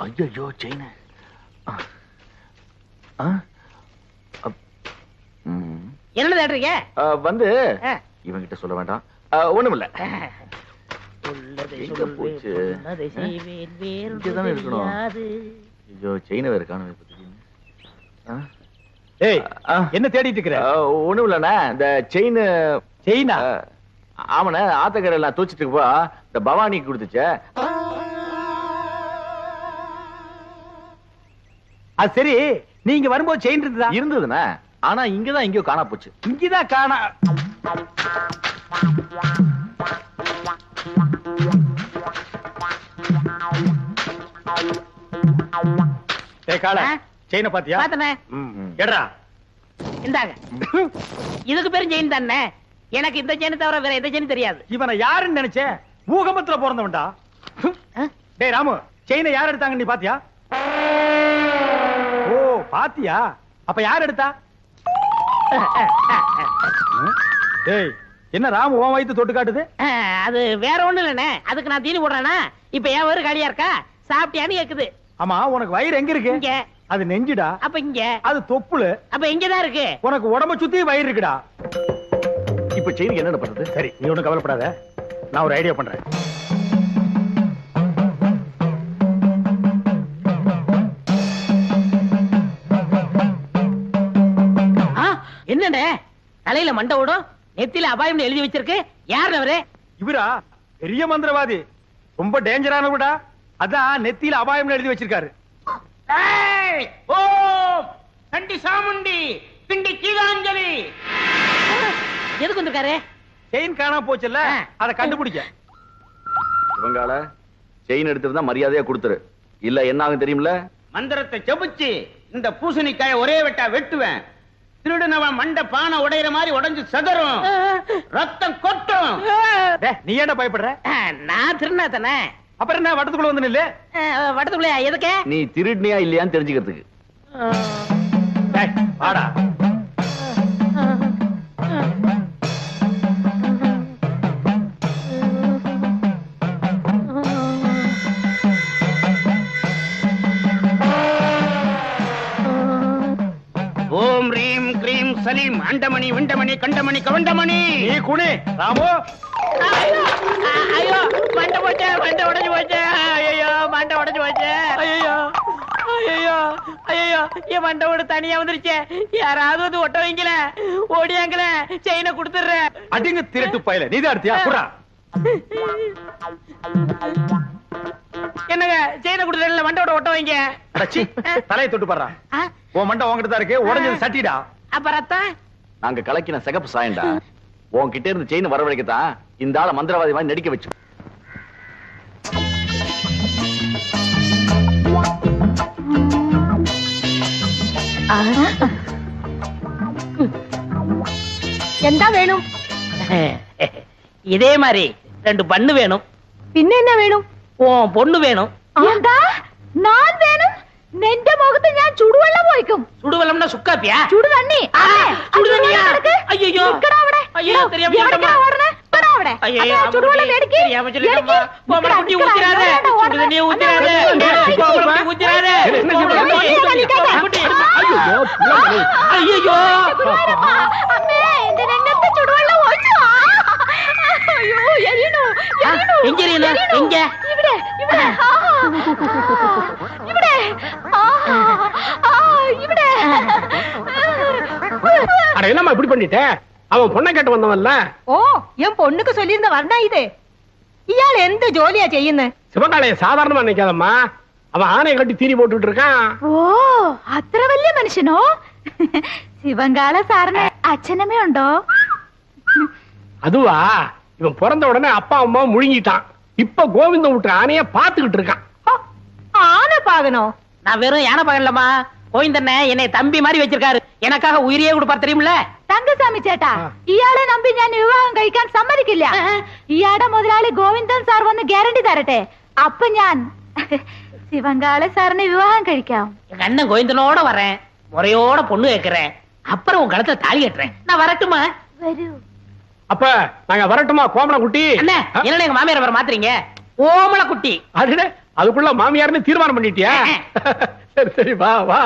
ஐயோ செயின் என்ன தேடுறீங்க? வந்து இவங்கிட்ட சொல்ல வேண்டாம். ஒண்ணுமில்ல. ஐயோ செயின வேற காணவே. என்ன தேடிட்டு இருக்கிற? ஒண்ணும் இல்லண்ணா, இந்த செயினா? ஆமாண்ண, ஆத்தக்கரை எல்லாம் தூச்சிட்டு போ இந்த பவானிக்கு கொடுத்துச்ச. அது சரி, நீங்க வரும்போது செயின் இருந்ததுண்ணா, ஆனா இங்கதான் எங்கயோ காணா போச்சு. இங்கதான் காணா. செயின பாத்தியா? பாத்தனே. எடா இந்தாங்க. இதுக்கு பேரும் செயின் தானே. எனக்கு இந்த செயின் தவிர வேற எந்த செயின் தெரியாது. இவனை யாருன்னு நினைச்சே? பூகம்பத்துல பிறந்தவன்டா. டேய் ராமு, செயினை யார் எடுத்தாங்க நீ பாத்தியா? ஓ பாத்தியா? அப்ப யார் எடுத்தா? டேய் என்ன ராமு உன் வயித்து தொட்டு காட்டுது? அது வேற ஒண்ணு இல்லனே, அதுக்கு நான் தீனி போடுறேனா? இப்ப ஏன் வயிறு காலியா இருக்கா? சாப்பிட்டியான்னு கேக்குது. ஆமா, உனக்கு வயிறு எங்க இருக்கு? இங்க. அது நெஞ்சுடா. அப்ப இங்க. அது தொப்புளு. அப்ப இங்கதான் இருக்கு. உனக்கு உடம்ப சுத்தி வயிறு இருக்குடா. இப்ப செயினுக்கு என்ன பண்றது? சரி, நீ ஒண்ணும் கவலைப்படாத, நான் ஒரு ஐடியா பண்றேன். என்னடே தலையில மண்டை ஓடும், நெத்தில அபாயம் எழுதி வச்சிருக்கு. யார் அவரு? இவரா? பெரிய மந்திரவாதி, ரொம்ப டேஞ்சரானவடா. அதான் நெத்தியில அபாயம் எழுதி வச்சிருக்காரு. ஓ கண்டி சாமுண்டி பிண்டி கீதாஞ்சலி. எதுக்கு வந்திருக்காரு? செயின் காணா போச்சுல்ல, அதை கண்டுபிடிக்க. இவங்கால செயின் எடுத்திருந்தா மரியாதையா கொடுத்துரு, இல்ல என்ன ஆகும் தெரியுமில்ல? மந்திரத்தை செபிச்சு இந்த பூசணிக்காய ஒரே வெட்டா வெட்டுவேன். திருடுனவன் மண்ட பானை உடையிற மாதிரி உடைஞ்சு சதறும், ரத்தம் கொட்டும். நீ என்ன பயப்படுற? நான் திருநா தானே. அப்புறம் என்ன வட்டத்துக்குள்ள வந்து நில்லு. வட்டத்துக்குள்ள எதுக்கு? நீ திருடினியா இல்லையான்னு தெரிஞ்சுக்கிறதுக்கு. வாடா. ஓம் ரீம் கிரீம் சலீம் அண்டமணி விண்டமணி கண்டமணி கவண்டமணி. நீ குனி ராமு. ஐயோ மண்டை போச்சு, மண்டை உடைஞ்சு போச்சு. ஐயோ மண்டை உடைஞ்சு போச்சு. ஐயோ ஐயோ ஐயோ என் மண்டை ஓடு தனியா வந்துருச்சு. யாராவது வந்து ஒட்ட வைங்கள, ஓடியாங்கள, செயினை கொடுத்துடுறேன். அடிங்க திருட்டு பயல, நீதான் எடுத்தியா? குறா. என்னங்க செயினை கொடுத்துறேன், மண்டோட ஒட்ட வைங்க. அடச்சி, தலையை தொட்டு பாடுறா. உன் மண்டை உன்கிட்ட தான் இருக்கு, உடைஞ்சது சட்டிடா. அப்ப ரத்தம்? நாங்க கலக்கின சிகப்பு சாயண்டா. உன்கிட்ட இருந்து செயின் வரவழைக்கத்தான் இந்த ஆள மந்திரவாதி மாதிரி நடிக்க வச்சு. என்ன வேணும்? இதே மாதிரி 2 பண்ணு வேணும். പിന്നെ என்ன வேணும்? பொண்ணு வேணும். நான் வேணும். നിന്റെ മുഖത്ത് ഞാൻ ചുടുവെള്ളം ഒഴിക്കും. ചുടുവെള്ളംனா சுக்காப்பியா? ചുടുതണ്ണി. ചുടുതണ്ണിയാ? ஐயோ നിക്കടാ അവിടെ. ஐயோ தெரியாம എവിടേക്കാ ഓടണേ? നിക്കടാ അവിടെ. ചുടുവെള്ളം എടുക്ക്. தெரியாம சொல்லிட்டேன்ப்பா. கோமல குட்டி ஊத்திராதே. ചുടുതണ്ணிയെ ஊத்திராதே. கோமல குட்டி ஊத்திராதே. ஐயோ അമ്മേ എന്റെ രംഗത്ത് ചുടുവെള്ളം ഒഴിച്ചു. അയ്യോ എരിയണു. எங்க எரியணும்? எங்க? ഇവിടെ ഇവിടെ ഇവിടെ ഇവിടെ. அட என்னம்மா இப்படி பண்ணிட்ட? அவன் பொண்ணை கேட்டு வந்தவன்ல. ഓ ഞാൻ പൊണ്ണുക്ക് ചൊല്ലിയിരുന്ന വർണ്ണ ഇത്. ഇയാൾ എന്ത് ജോലിയാ ചെയ്യുന്നത്? சிவகாலைய சாதாரணமா நினைக்காதம்மா, அவன் ஆணையை கட்டி தீனி போட்டுட்டு இருக்கான். ഓ അത്ര വലിയ മനുഷ്യനോ? ശിവങ്കാല സാറിന് അച്ഛനമ്മേ ഉണ്ടോ? அதுவா, இவன் பிறந்த உடனே அப்பா அம்மா முழுங்கிட்டான். இப்ப கோவிந்தம் விட்டு ஆணைய பாத்துக்கிட்டு இருக்கான். ஆனை பாகனோ? நான் வெறும் யானை பாகன்லம்மா. கோவிந்தண்ணே என்னை தம்பி மாதிரி வச்சிருக்காரு. எனக்காக உயிரையே கொடுப்பார் தெரியுமில்ல? തങ്കസ്വാമി ചേട്ടാ, ഇയാളെ നമ്പി ഞാൻ വിവാഹം കഴിക്കാൻ സമ്മതിക്കില്ല. ഇയാളുടെ മുതലാളി ഗോവിന്ദൻ സാർ വന്ന് ഗ്യാരണ്ടി തരട്ടെ, അപ്പൊ ഞാൻ ശിവങ്കാല സാറിനെ വിവാഹം കഴിക്കാം. எங்க அண்ணன் கோவிந்தனோட வரேன், முறையோட பொண்ணு கேட்கிறேன், அப்புறம் உன் கழுத்துல தாலி கட்டுறேன். நான் வரட்டுமா? വരൂ. அப்ப நாங்க வரட்டுமா கோமல குட்டி? அண்ணே என்ன எங்க மாமியார் வர மாத்துறீங்க? ஓமல குட்டி. அடடே, அதுக்குள்ள மாமியார்னு தீர்மானம் பண்ணிட்டியா? சரி சரி, வா வா.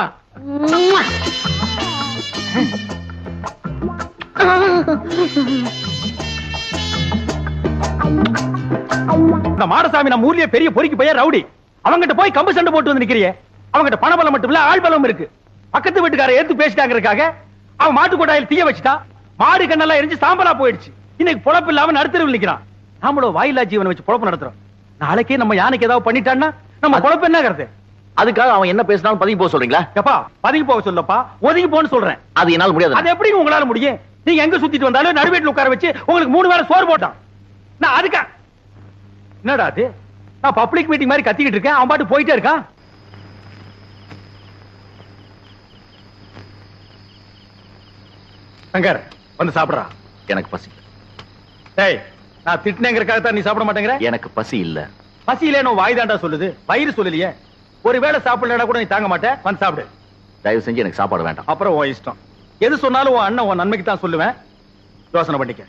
இந்த மாடசாமி நம்ம ஊர்லயே பெரிய பொறிக்கு போய் ரவுடி. அவங்கிட்ட போய் கம்பு சண்டை போட்டு வந்து நிக்கிறியே. அவங்கிட்ட பணபலம் மட்டும் இல்ல, ஆள் பலம் இருக்கு. பக்கத்து வீட்டுக்கார எடுத்து பேசிட்டாங்கிறதுக்காக அவன் மாட்டு கொட்டாயில் தீய வச்சுட்டா. மாடு கண்ணெல்லாம் எரிஞ்சு சாம்பலா போயிடுச்சு. இன்னைக்கு பொழப்பு இல்லாம நடுத்தருவில் நிக்கிறான். நாமளும் வாயிலா ஜீவனை வச்சு பொழப்பு நடத்துறோம். நாளைக்கே நம்ம யானைக்கு ஏதாவது பண்ணிட்டான்னா நம்ம பொழப்பு என்ன கருத்து? அதுக்காக அவன் என்ன பேசினாலும் பதுங்கி போக சொல்றீங்களா? எப்பா பதுங்கி போக சொல்லப்பா, ஒதுங்கி போன்னு சொல்றேன். அது என்னால முடியாது. அது எப்படி உங்களால முடியும்? நீங்க எங்க சுத்திட்டு வந்தாலும் நடுவேட்டில் உட்கார வச்சு உங்களுக்கு 3 வேளை சோறு போட்டான். நான் அதுக்கா என்னடா அது? நான் பப்ளிக் மீட்டிங் மாதிரி கத்திக்கிட்டு இருக்கேன், அவன் பாட்டு போயிட்டே இருக்கான். சங்கர் வந்து சாப்பிடுறா. எனக்கு பசி. டேய், நான் திட்டினேங்கிறதுக்காக தான் நீ சாப்பிட மாட்டேங்கிற? எனக்கு பசி இல்ல. பசி இல்லைன்னு வாய் தாண்டா சொல்லுது, வயிறு சொல்லலையே. ஒருவேளை சாப்பிடலன்னா கூட நீ தாங்க மாட்டேன். வந்து சாப்பிடு. தயவு செஞ்சு எனக்கு சாப்பாடு வேண்டாம். அப்புறம் உன் இஷ்டம். எது சொன்னாலும் உன் அண்ணன் உன் நன்மைக்கு தான் சொல்லுவேன். யோசனை பண்ணிக்க.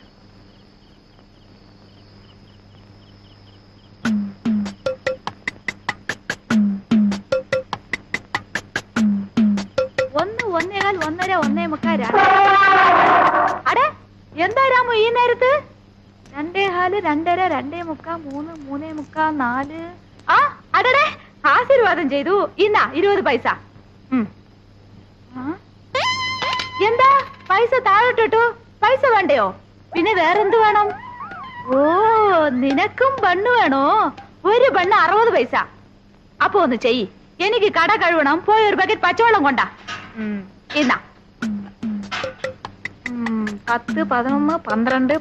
ഒന്നേകാൽ 1:30 1:45 അടേ എന്താ രാമു ഈ നേരത്ത്? 2:15 2:30 2:45 3 3:45 4. ആ അടടേ, ആശീർവാദം ചെയ്തു. ഇന്നാ 20 പൈസ. എന്താ പൈസ താഴോട്ടിട്ടു? പൈസ വേണ്ടയോ? പിന്നെ വേറെന്ത് വേണം? ഓ, നിനക്കും ബണ്ണ് വേണോ? ഒരു ബണ്ണ് 60 പൈസ. അപ്പൊ ഒന്ന് ചെയ്യ്, എനിക്ക് കട കഴുകണം. പോയി ഒരു ബക്കറ്റ് പച്ചവെള്ളം കൊണ്ടാ. ഇന്നാ 10 11 12.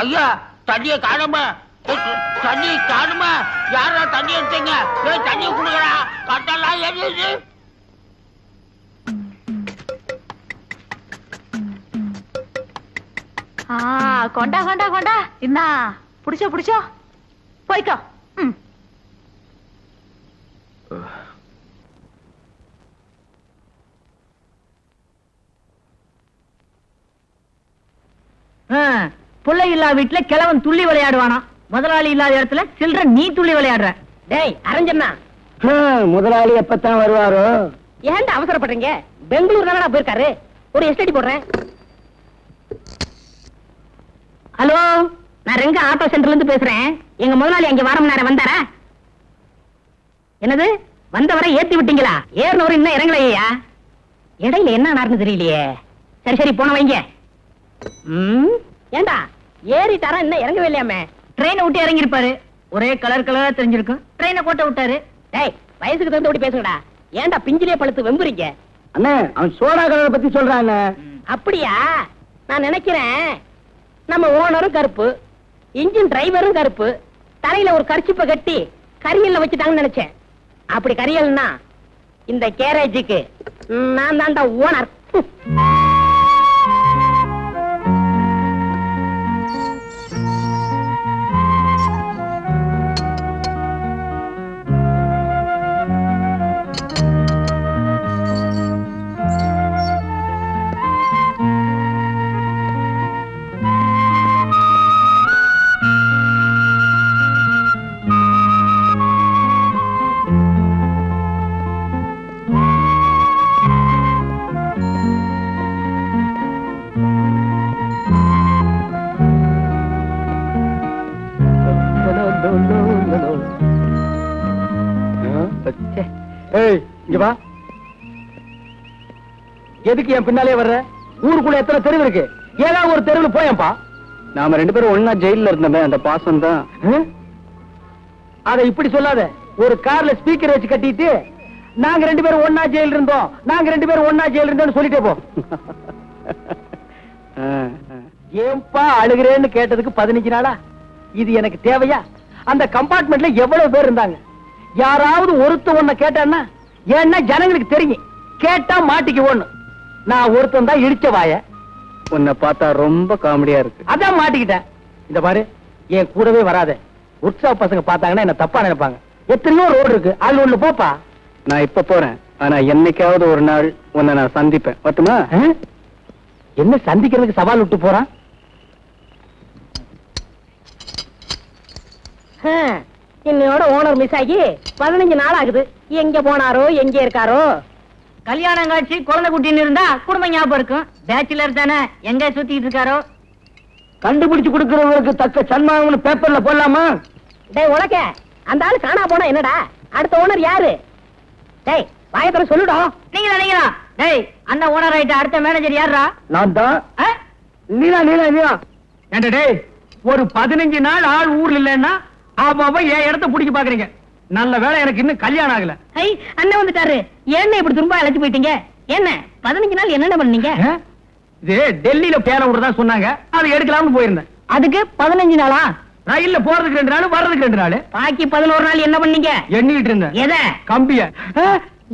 ஐயா, தண்ணிய காணுமா? தண்ணி காணுமா? யாரா தண்ணி எடுத்தீங்க? தண்ணிய குடுக்கறா. கட்டெல்லாம் எரியுது. கொண்டா கொண்டா கொண்டா. இன்னா புடிச்சோ புடிச்சோ, போய்க்கோ. புள்ளை இல்லா வீட்டுல கிழவன் துள்ளி விளையாடுவானா? முதலாளி இல்லாத இடத்துல சில்ற நீ துள்ளி விளையாடுற. டேய் அரஞ்சண்ணா, முதலாளி எப்பத்தான் வருவாரோ? ஏன்டா அவசரப்படுறீங்க? பெங்களூர் தானடா போயிருக்காரு. ஒரு எஸ்டடி போடுறேன். ஹலோ, நான் ரெங்க ஆட்டோ சென்டர்ல இருந்து பேசுறேன். எங்க முதலாளி அங்க வாரம் நேரம் வந்தாரா? என்னது, வந்தவரை ஏத்தி விட்டீங்களா? ஏறினவரை இன்னும் இறங்கலையா? இடையில என்ன நடந்து தெரியலையே. சரி சரி, போன வைங்க. ஏண்டா ஏறிட்டாரா? இன்னும் இறங்கவே இல்லையாமே. ட்ரெயினை விட்டு இறங்கி இருப்பாரு. ஒரே கலர் கலரா தெரிஞ்சிருக்கும். ட்ரெயினை கோட்டை விட்டாரு. டேய், வயசுக்கு தகுந்த விட்டு பேசுங்கடா. ஏண்டா பிஞ்சிலே பழுத்து வெம்புறீங்க? அண்ணே, அவன் சோடா கலரை பத்தி சொல்றான். அப்படியா? நான் நினைக்கிறேன் நம்ம ஓனரும் கருப்பு, இன்ஜின் டிரைவரும் கருப்பு, தலையில ஒரு கர்ச்சிப்பை கட்டி கரியல்ல வச்சுட்டாங்கன்னு நினைச்சேன். அப்படி கரியல்னா இந்த கேரேஜுக்கு நான் தான்டா ஓனர். எதுக்கு என் பின்னாலே வர்ற? ஊருக்குள்ள எத்தனை தெருவு இருக்கு? ஏதாவது ஒரு தெருவில் போயப்பா. நாம 2 பேரும் ஒன்னா ஜெயில இருந்தோமே, அந்த பாசம் தான். அதை இப்படி சொல்லாத. ஒரு கார்ல ஸ்பீக்கர் வச்சு கட்டிட்டு நாங்க 2 பேரும் ஒன்னா ஜெயில இருந்தோம், நாங்க 2 பேரும் ஒன்னா ஜெயில இருந்தோம்னு சொல்லிட்டே போ. ஏன்பா அழுகிறேன்னு கேட்டதுக்கு 15 நாளா? இது எனக்கு தேவையா? அந்த கம்பார்ட்மெண்ட்ல எவ்வளவு பேர் இருந்தாங்க. யாராவது ஒருத்த ஒன்ன கேட்டான்னா, ஏன்னா ஜனங்களுக்கு தெரியும் கேட்டா மாட்டிக்கு ஒண்ணு. நான் ஒருத்தன் தான் இடிச்ச வாய. உன்னை பார்த்தா ரொம்ப காமெடியா இருக்கு. அதான் மாட்டிக்கிட்டேன். இந்த பாரு, என் கூடவே வராத. உற்சாக பசங்க பார்த்தாங்கன்னா என்ன தப்பா நினைப்பாங்க. எத்தனையோ ரோடு இருக்கு, அதுல ஒண்ணு போப்பா. நான் இப்ப போறேன், ஆனா என்னைக்காவது ஒரு நாள் உன்னை நான் சந்திப்பேன். பத்துமா? என்ன சந்திக்கிறதுக்கு சவால் விட்டு போறான்? இன்னையோட ஓனர் மிஸ் ஆகி 15 நாள் ஆகுது. எங்க போனாரோ எங்க இருக்காரோ. கல்யாணம் காட்சி குழந்தை குட்டின்னு இருந்தா குடும்பம் ஞாபகம் இருக்கும். பேச்சுலர் தானே, எங்க சுத்திட்டு இருக்காரோ. கண்டுபிடிச்சு கொடுக்கறவங்களுக்கு தக்க சன்மானம்னு பேப்பர்ல போடலாமா? டேய் உலக, அந்த ஆளு காணா போனா என்னடா? அடுத்த ஓனர் யாரு? டேய் வாயத்தர சொல்லுடா. நீங்களா? டேய் அண்ணன் ஓனர் ஆயிட்ட, அடுத்த மேனேஜர் யாரா? நான் தான். நீலா. ஏண்டா டேய், ஒரு 15 நாள் ஆள் ஊர்ல இல்லன்னா அவன் என் இடத்த பிடிக்க பாக்குறீங்க. நல்ல வேளை எனக்கு இன்னும் கல்யாணம் ஆகல. ஐ அண்ணன் வந்துட்டாரு. என்ன இப்படி திரும்ப அழைச்சு போயிட்டீங்க? என்ன 15 நாள் என்னென்ன பண்ணீங்க? இது டெல்லியில பேர விடுறதா சொன்னாங்க, அதை எடுக்கலாம்னு போயிருந்தேன். அதுக்கு 15 நாளா? ரயில்ல போறதுக்கு 2 நாள், வர்றதுக்கு 2 நாள். பாக்கி 11 நாள் என்ன பண்ணீங்க? எண்ணிட்டு இருந்தேன். எத? கம்பிய.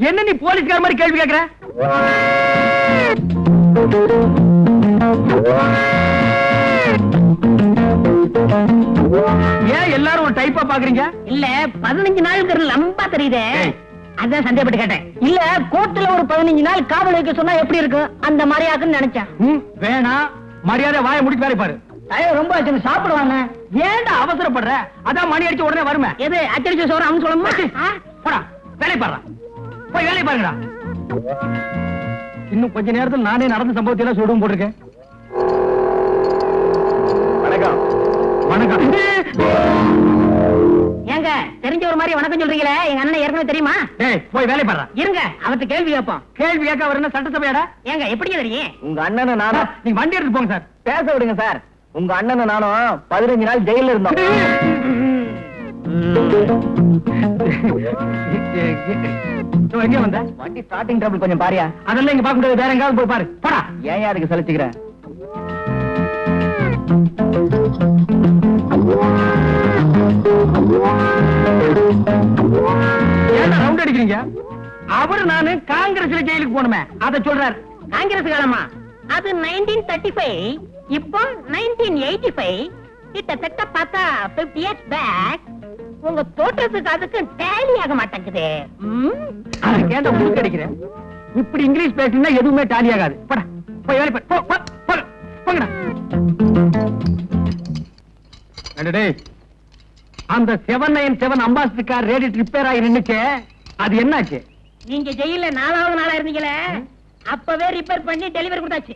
என்ன நீ போலீஸ்கார மாதிரி கேள்வி கேக்குற? ஏன் எல்லாரும் ஒரு டைப்பா பாக்குறீங்க? இல்ல 15 நாளுக்கு லம்பா தெரியுதே, அதான் சந்தேகப்பட்டு கேட்டேன். இல்ல கோர்ட்ல ஒரு 15 நாள் காவல் வைக்க சொன்னா எப்படி இருக்கும், அந்த மாதிரி ஆகுன்னு நினைச்சேன். வேணாம், மரியாதை வாயை முடிச்சு வேலை பாரு. ரொம்ப ஆச்சு, சாப்பிடுவாங்க. ஏன்டா அவசரப்படுற? அதான் மணி அடிச்ச உடனே வருமே. எது அச்சடிச்ச சோறு அவன் சொல்லணுமா? போடா, வேலை பாரு. போய் வேலை பாருங்கடா. இன்னும் கொஞ்ச நேரத்தில் நானே நடந்த சம்பவத்தை எல்லாம் சொல்லுவோம் போட்டிருக்கேன். வணக்கம். வணக்கம். ஏங்க தெரிஞ்ச ஒரு மாதிரி வணக்கம் சொல்றீங்களே, எங்க அண்ணன் ஏற்கனவே தெரியுமா? ஏய், போய் வேலை பாரு. இருங்க, அவர்கிட்ட கேள்வி கேட்போம். கேள்வி கேட்க அவர் என்ன சட்டசபையாடா? ஏங்க எப்படி தெரியும்? உங்க அண்ணனை நானும் நீங்க வண்டி எடுத்து போங்க சார். பேச விடுங்க சார். உங்க அண்ணனை நானும் 15 நாள் ஜெயில இருந்தோம். எங்க வந்த? வண்டி ஸ்டார்டிங் ட்ரபிள் கொஞ்சம் பாரியா. அதெல்லாம் இங்க பார்க்க முடியாது, வேற எங்காவது போய் பாரு. போடா. ஏன் அதுக்கு சலிச்சுக்கிறேன்? ஏன்டா ரவுண்ட் அடிக்கிறீங்க? அவரு நானு காங்கிரஸ்ல ஜெயிலுக்கு போனுமே, அத சொல்றாரு. காங்கிரஸ் காலமா? அது 1935, இப்போ 1985. கிட்டத்தட்ட பார்த்தா 50 years பேக். உங்க தோற்றத்துக்கு அதுக்கு டேலி ஆக மாட்டேங்குது. கேட்ட உங்களுக்கு அடிக்கிறேன். இப்படி இங்கிலீஷ் பேசினா எதுவுமே டாலி ஆகாது. போடா, போய் வேலை பாரு. போங்கடா. டேய், அந்த 797 அம்பாசிடர் கார் ரேடியேட்டர் ரிப்பேர் ஆகி நின்னுச்சே, அது என்னாச்சு? நீங்க ஜெயில 4வது நாளா இருந்தீங்களே, அப்பவே ரிப்பேர் பண்ணி டெலிவரி கொடுத்தாச்சு.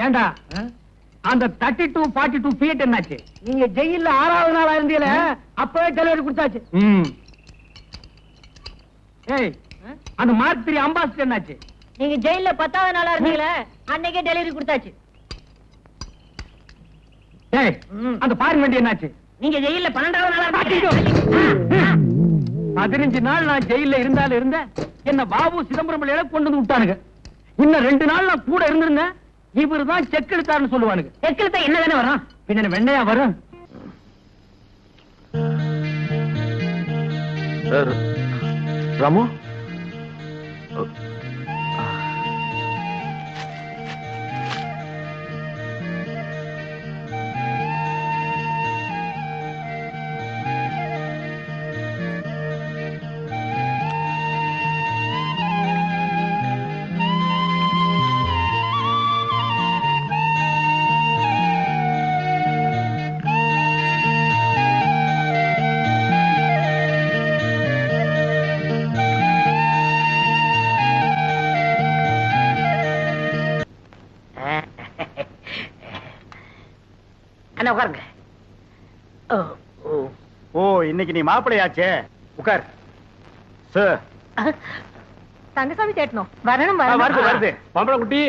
ஏண்டா அந்த 32, 42 ஃபீட் என்னாச்சு? நீங்க ஜெயில 6வது நாளா இருந்தீங்களே, அப்பவே டெலிவரி கொடுத்தாச்சு. ஏய், அந்த மார்க் 3 அம்பாசிடர் என்னாச்சு? நீங்க ஜெயில 10வது நாளா இருந்தீங்களே, அன்னைக்கே டெலிவரி கொடுத்தாச்சு. ஏய், அந்த ஃபாரின் வண்டி என்னாச்சு? நீங்க ஜெயில 12வது நாளா இருந்தீங்க. 15 நாள் நான் ஜெயில இருந்தாலும் இருந்தேன். என்ன பாபு சிதம்பரம் பிள்ளையில கொண்டு வந்து விட்டானுங்க. இன்னும் 2 நாள் நான் கூட இருந்திருந்தேன், இவருதான் செக் எடுத்தாருன்னு சொல்லுவானுங்க. செக் எடுத்தா என்ன தானே வரும்? பின்ன வெண்ணையா வரும். ராமு, அண்ணா உட்காருங்க. ஓ, இன்னைக்கு நீ மாப்பிளையாச்சே. உட்கார். சார், தங்கசாமி கேட்டணும். வரணும் வருது. பம்பளை குட்டி,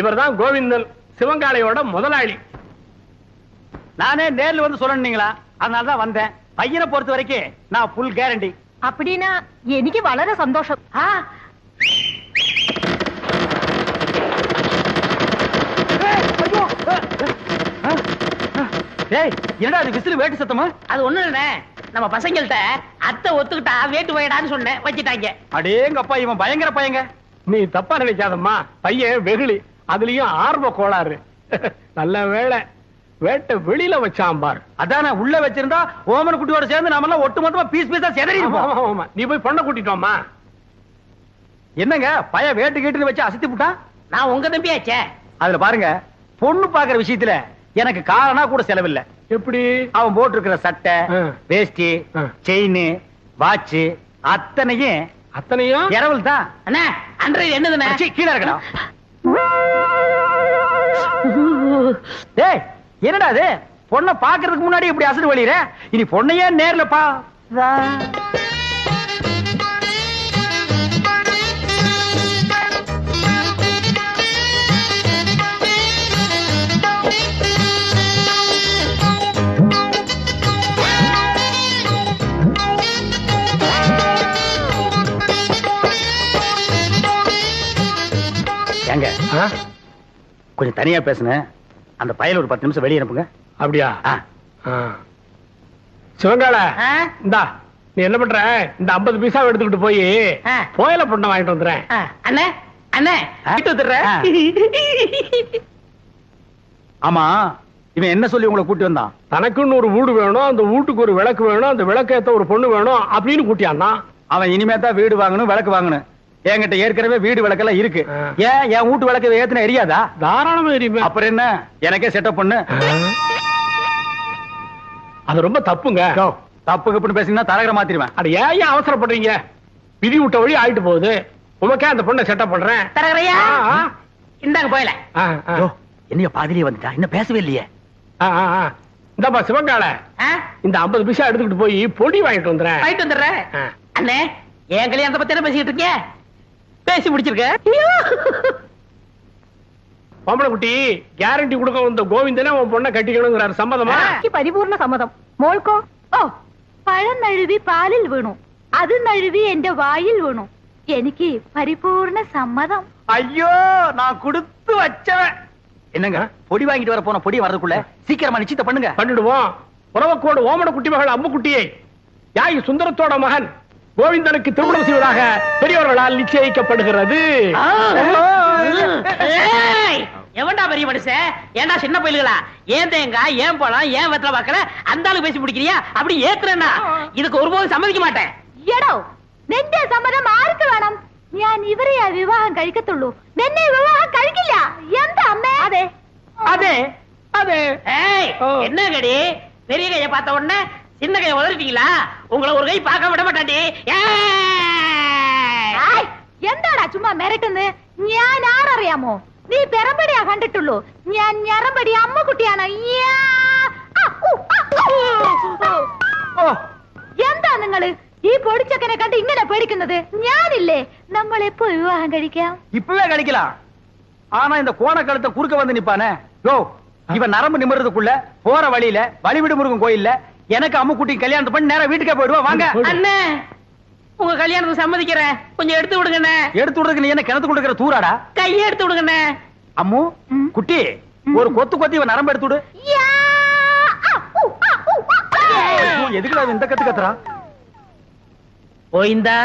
இவர்தான் கோவிந்தன், சிவங்காளையோட முதலாளி. நானே நேர்ல வந்து சொல்லணுங்களா, அதனாலதான் வந்தேன். பையனை பொறுத்த வரைக்கும் நான் ஃபுல் கேரண்டி. அப்படின்னா எனக்கு வளர சந்தோஷம். டேய் என்னடா அது விசில் வேட்டு சத்தமா? அது ஒண்ணு இல்ல, நம்ம பசங்கள்ட்ட அத்தை ஒத்துக்கிட்டா வேட்டு போயிடான்னு சொன்னேன், வச்சிட்டாங்க. அடேங்கப்பா இவன் பயங்கர பையங்க. நீ தப்பா நினைக்காதம்மா, பையன் வெகுளி, அதுலயும் ஆர்வ கோளாறு. நல்ல வேளை வேட்டை வெளியில வச்சான் பார். அதானே உள்ள வச்சிருந்தா ஓமன் குட்டியோட சேர்ந்து நாம எல்லாம் ஒட்டு மொத்தமா பீஸ் பீஸா செதறி இருப்போம். நீ போய் பொண்ணை கூட்டிட்டோமா? என்னங்க பைய வேட்டு கேட்டுன்னு வச்சு அசத்தி விட்டான். நான் உங்க தம்பியாச்சே. அதுல பாருங்க, பொண்ணு பாக்குற விஷயத்துல எனக்கு காரணா கூட செலவில்லை. எப்படி? அவன் போட்டு இருக்கிற சட்டை, வேஷ்டி, செயின், வாட்ச் அத்தனையும் இரவல் தான். அண்ணா அன்றைய என்னதுண்ணே? கீழே இருக்கணும். டேய் என்னடா அது, பொண்ணை பாக்குறதுக்கு முன்னாடி இப்படி அசடு வழியிற, இனி பொண்ணையே நேர்ல பா. ஏங்க கொஞ்சம் தனியா பேசுனேன், அந்த பயல ஒரு 10 நிமிஷம் வெளியே அனுப்புங்க. அப்படியா? சிவங்கால இந்தா, நீ என்ன பண்ற, இந்த 50 பைசா எடுத்துக்கிட்டு போய் கோயில பொண்ணை வாங்கிட்டு வந்துடுறேன். அண்ணே அண்ணே வீட்டு வந்துடுறேன். ஆமா இவன் என்ன சொல்லி உங்களை கூட்டி வந்தான்? தனக்குன்னு ஒரு வீடு வேணும், அந்த வீட்டுக்கு ஒரு விளக்கு வேணும், அந்த விளக்கு ஏத்த ஒரு பொண்ணு வேணும் அப்படின்னு கூட்டியான்னா. அவன் இனிமே தான் வீடு வாங்கணும், விளக்கு வாங்கணும். என்கிட்ட ஏற்கனவே வீடு விளக்கெல்லாம் இருக்கு. ஏன் என் வீட்டு விளக்கு ஏத்துன எரியாதா? தாராளமா எரியுமே. அப்புறம் என்ன, எனக்கே செட்டப் பண்ணு. அது ரொம்ப தப்புங்க. தப்பு கப்புன்னு பேசினா தரகர மாத்திருவேன். அட ஏன் அவசரப்படுறீங்க? விதி விட்ட வழி ஆயிட்டு போகுது. உமக்கே அந்த பொண்ணை செட்டப் பண்றேன். தரகரையா இந்தாங்க போயல. என்னைய பாதிரியே வந்துட்டா, இன்னும் பேசவே இல்லையே. இந்தப்பா சிவங்கால, இந்த 50 பைசா எடுத்துக்கிட்டு போய் பொடி வாங்கிட்டு வந்துடுறேன். வாங்கிட்டு வந்துடுறேன். அண்ணே என் கல்யாணத்தை பத்தி என்ன பேசிக்கிட்டு இருக்கீங்க? பேசி முடிச்சிருக்க. பொம்பளை குட்டி கேரண்டி கொடுக்க வந்த கோவிந்தனே உன் பொண்ணை கட்டிக்கணுங்கிறாரு. சம்மதமா? പരിപൂർണ സമ്മതം. മോൾക്കോ? ഓ, പഴം നഴുവി പാലിൽ വീണു, അത് നഴുവി എന്റെ വായിൽ വീണു. എനിക്ക് പരിപൂർണ സമ്മതം. ஐயோ நான் கொடுத்து வச்சவன். என்னங்க பொடி வாங்கிட்டு வர போன பொடி வரதுக்குள்ள சீக்கிரமா நிச்சயத்தை பண்ணுங்க. பண்ணிடுவோம். உறவக்கோடு ஓமன குட்டி மகள் அம்மு குட்டியை யாய் சுந்தரத்தோட மகன் கோவிந்தனுக்கு திருமணம் செய்வதாக பெரியவர்களால் நிச்சயிக்கப்படுகிறது. எவன்டா பெரிய மனுஷன்? ஏன்டா சின்ன பயில்களா? ஏன் தேங்காய், ஏன் பழம், ஏன் வெத்தலை பாக்கல அந்த ஆளு பேசி பிடிக்கிறியா? அப்படி ஏத்துறேன்னா இதுக்கு ஒருபோதும் சம்மதிக்க மாட்டேன். എടോ, നിന്റെ സമ്മതം ആർക്ക് വേണം? ഞാൻ ഇവരെയാ വിവാഹം കഴിക്കത്തുള്ളൂ, നിന്നെ വിവാഹം കഴിക്കില്ല. എന്താ അമ്മേ? അതെ அதே அதே. ஏய் என்ன கடி, பெரிய கையை பார்த்த உடனே சின்ன கையை உதறிட்டீங்களா? உங்களை ஒரு கை பார்க்க விட மாட்டாண்டி. എന്താടാ ചുമ്മാ മിരട്ടുന്നത്? ഞാൻ ആരറിയാമോ? നീ പെറമ്പടിയാ കണ്ടിട്ടുള്ളൂ, ഞാൻ ഞറമ്പടി അമ്മക്കുട്ടിയാണ്. എന്താ നിങ്ങള് ഈ പൊടിച്ചക്കനെ കണ്ട് ഇങ്ങനെ പേടിക്കുന്നത്? ഞാനില്ലേ, നമ്മൾ എപ്പോ വിവാഹം കഴിക്കാം? இப்பவே கிடைக்கலாம். ஆனா இந்த கோண கழுத்தை குறுக்க வந்து நிப்பானே, யோ இவன் நரம்பு நிமிர்றதுக்குள்ள போற வழியில வழிவிடு முருகன் கோயில்ல எனக்கு அம்மு குட்டி கல்யாணத்தை பண்ணி நேரா வீட்டுக்கே போயிடுவா. வாங்க அண்ணே, உங்க கல்யாணத்துக்கு சம்மதிக்கிறேன், கொஞ்சம் எடுத்து விடுங்கண்ணே. எடுத்து விடுறதுக்கு நீ என்ன கிணத்து கொடுக்கிற தூராடா? கையை எடுத்து விடுங்கண்ணே. அம்மு குட்டி ஒரு கொத்து கொத்தி இவன் நரம்பு எடுத்து விடு. எதுக்குடா இந்த கத்து கத்துறா? போயிந்தா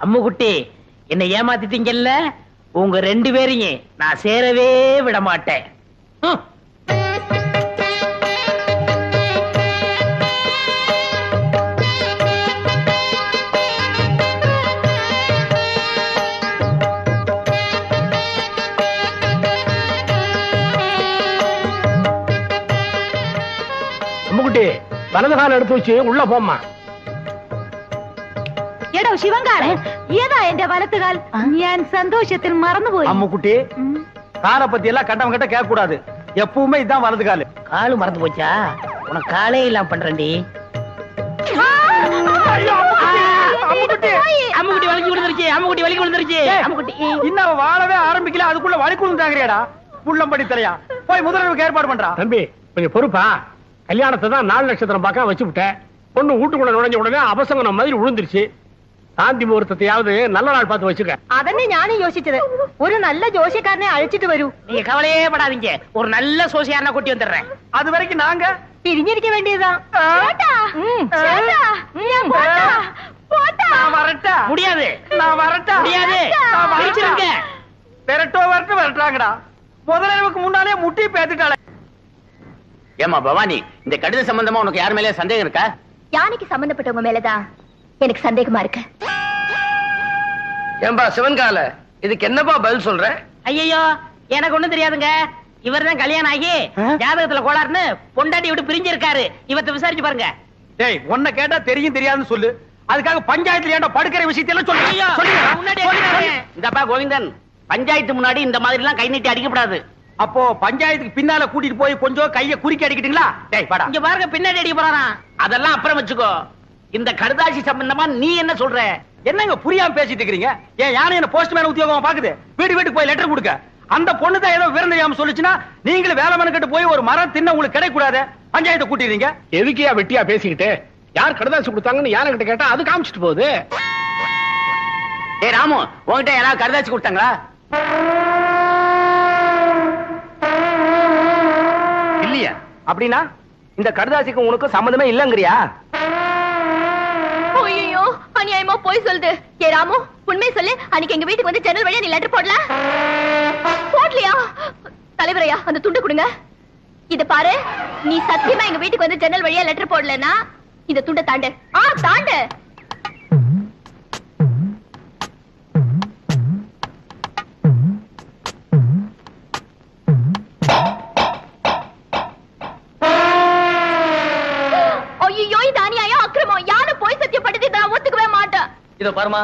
அம்மு குட்டி, என்ன ஏமாத்திட்டீங்கல்ல, உங்க 2 பேரையும் நான் சேரவே விட மாட்டேன். அம்முக்குட்டி வலது கால எடுத்து வச்சு உள்ள போம்மா. എടോ ശിവങ്കാരൻ, ഏതാ എന്റെ വലത്തുകാൽ? ഞാൻ സന്തോഷത്തിൽ മറന്നുപോയി. அம்மு குட்டி காலை பத்தி எல்லாம் கட்டவங்க கிட்ட கேட்க கூடாது, எப்பவுமே இதான் வலது காலு. காலு மறந்து போச்சா? உனக்கு காலே இல்லாம பண்றேன்டி. அம்முக்குட்டி வலிக்கு விழுந்துருச்சு, அம்முக்குட்டி வலிக்கு விழுந்துருச்சு. அம்முக்குட்டி இன்னும் வாழவே ஆரம்பிக்கல, அதுக்குள்ள வலிக்கு விழுந்தாங்கறியாடா? புள்ளம்படி தலையா, போய் முதல்வருக்கு ஏற்பாடு பண்றா. தம்பி கொஞ்சம் பொறுப்பா. கல்யாணத்தை தான் 4 நட்சத்திரம் பார்க்க வச்சு விட்டேன். பொண்ணு வீட்டுக்குள்ள நுழைஞ்ச உடனே அபசங்கனம் மாதிரி விழுந்துருச்சு. சாந்தி முகூர்த்தத்தையாவது நல்ல நாள் பார்த்து வச்சுக்க. അതന്നെ ഞാനും യോசிച്ചത് ഒരു നല്ല ജോഷിക്കാരനെ അഴിച്ചിട്ട് വരൂ. நீங்க கவலையே படாதீங்க, ஒரு நல்ல சோசியாரனை கூட்டி வந்துடுறேன். அது வரைக்கும் நாங்க പിരിഞ്ഞിരിക്ക വേണ്ടിയതാ. நான் வரட்டா முடியாது, நான் வரட்டா முடியாது, பிரிச்சிருங்க. வரட்டாங்கடா. முதலிரவுக்கு முன்னாலே முட்டி பேத்துட்டாளே. ஏமா பவானி, இந்த கடித சம்பந்தமா உனக்கு யார் மேலே சந்தேகம் இருக்கா? யானைக்கு சம்பந்தப்பட்டவங்க மேலதான் எனக்கு சந்தேகமா இருக்கு. ஏன்பா சிவன்கால இதுக்கு என்னப்பா பதில் சொல்ற? ஐயோ, எனக்கு ஒண்ணும் தெரியாதுங்க. இவர்தான் கல்யாணம் ஆகி ஜாதகத்துல கோளாறுன்னு பொண்டாட்டி விட்டு பிரிஞ்சிருக்காரு. இவத்தை விசாரிச்சு பாருங்க. டேய், உன்னை கேட்டா தெரியும் தெரியாதுன்னு சொல்லு. அதுக்காக பஞ்சாயத்துல ஏன்டா படுக்கிற விஷயத்தையெல்லாம் சொல்லு. ஐயோ, முன்னாடி அடிக்கிறாரு. இந்தப்பா கோவிந்தன், பஞ்சாயத்து முன்னாடி இந்த மாதிரி எல்லாம் கை நீட்டி அடிக்கப்படாது. அப்போ பஞ்சாயத்துக்கு பின்னால கூட்டிட்டு போய் கொஞ்சம் கைய குறுக்கி அடிக்கிட்டீங்களா? டேய் வாடா. இங்க பாருங்க, பின்னாடி அடிக்க போறாராம். அதெல்லாம் அப்புறம் வச்சுக்கோ. இந்த கடுதாசி சம்பந்தமா நீ என்ன சொல்ற? என்னங்க புரியாம பேசிட்டு இருக்கீங்க? ஏன் யானை என்ன போஸ்ட்மேன் உத்தியோகமா பாக்குது? வீட்டுக்கு போய் லெட்டர் கொடுக்க. அந்த பொண்ணு தான் ஏதோ விவரம் தெரியாம சொல்லுச்சுன்னா நீங்களும் வேலை மனக்கிட்டு போய் ஒரு மரம் தின்ன உங்களுக்கு கிடைக்க கூடாது. பஞ்சாயத்தை கூட்டிடுறீங்க. எதுக்கியா வெட்டியா பேசிக்கிட்டு? யார் கடுதாசி கொடுத்தாங்கன்னு யானை கிட்ட கேட்டா அது காமிச்சிட்டு போகுது. ஏ ராமு, உன்கிட்ட யாராவது கடுதாசி கொடுத்தாங்களா? இல்லையா? அப்படின்னா இந்த கடுதாசிக்கு உனக்கு சம்மந்தமே இல்லங்கறியா? ஐயோ, அநியாயமா போய் சொல்லுது. ஏ ராமு, உண்மை சொல்லு. அன்னைக்கு எங்க வீட்டுக்கு வந்து ஜன்னல் வழியா நீ லெட்டர் போடலையா? தலைவரையா, அந்த துண்டு கொடுங்க. இத பாரு, நீ சத்தியமா எங்க வீட்டுக்கு வந்து ஜன்னல் வழியா லெட்டர் போடலன்னா இந்த துண்டை தாண்டு. தாண்டு. ஐயோ, இது அநியாயம், அக்கிரமம். யாரும் போய் சத்தியப்பட்டது நான் ஒத்துக்கவே மாட்டேன். இத பாருமா,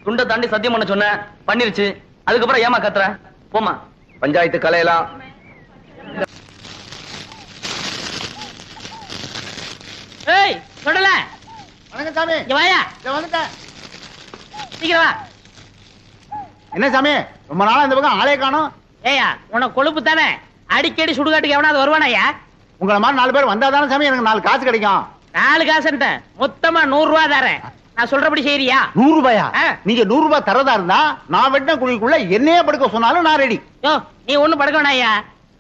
துண்டை தாண்டி சத்தியம் பண்ண சொன்ன, பண்ணிருச்சு. அதுக்கப்புறம் ஏமா கத்துற? போமா, பஞ்சாயத்து கலையெல்லாம். ஏய், சொல்லல. வணக்கம் சாமி. இங்க வாயா. வந்துட்டேன். சீக்கிரம் வா. என்ன சாமி, ரொம்ப நாளா இந்த பக்கம் ஆளே காணோம். ஏயா, உனக்கு கொழுப்பு தானே? அடிக்கடி சுடுகாட்டுக்கு எவனாவது வருவானாயா? உங்களை மாதிரி 4 பேர் வந்தாதானே சாமி எனக்கு 4 காசு கிடைக்கும். 4 காசுன்ட்ட மொத்தமா 100 ரூபா தரேன். நான் சொல்றபடி செய்யறியா? 100 ரூபாயா? ஆ. நீங்க 100 ரூபாய் தரதா இருந்தா நான் வெட்டின குழிக்குள்ள என்னையே படுக்க சொன்னாலும் நான் ரெடி. யோ, நீ ஒண்ணும் படுக்க வேணாயா.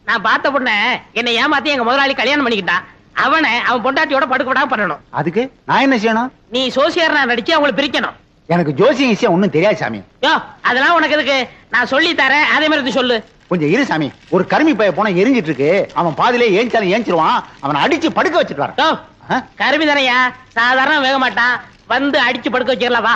நான் பார்த்த பொண்ண என்னை ஏமாத்தி எங்க முதலாளி கல்யாணம் பண்ணிக்கிட்டான். அவன் பொண்டாட்டியோட படுக்க விடாம பண்ணணும். அதுக்கு நான் என்ன செய்யணும்? நீ சோசியர்னா நடிச்சு அவங்களை பிரிக்கணும். எனக்கு ஜோசியம் விஷயம் ஒண்ணும் தெரியாது சாமி. யோ, அதெல்லாம் உனக்கு எதுக்கு? நான் சொல்லி தரேன், அதே மாதிரி சொல்லு. கொஞ்சம் இரு சாமி. ஒரு கருமி பைய போனா எரிஞ்சிட்டு இருக்கு. அவன் பாதிலே ஏஞ்சாலும் ஏஞ்சிருவான். அவனை அடிச்சு படுக்க வச்சுட்டு வரேன். யோ, ஆ? கருமி தானையா, சாதாரண வேக மாட்டான். வந்து அடிச்சு படுக்க வச்சிடலாம் வா.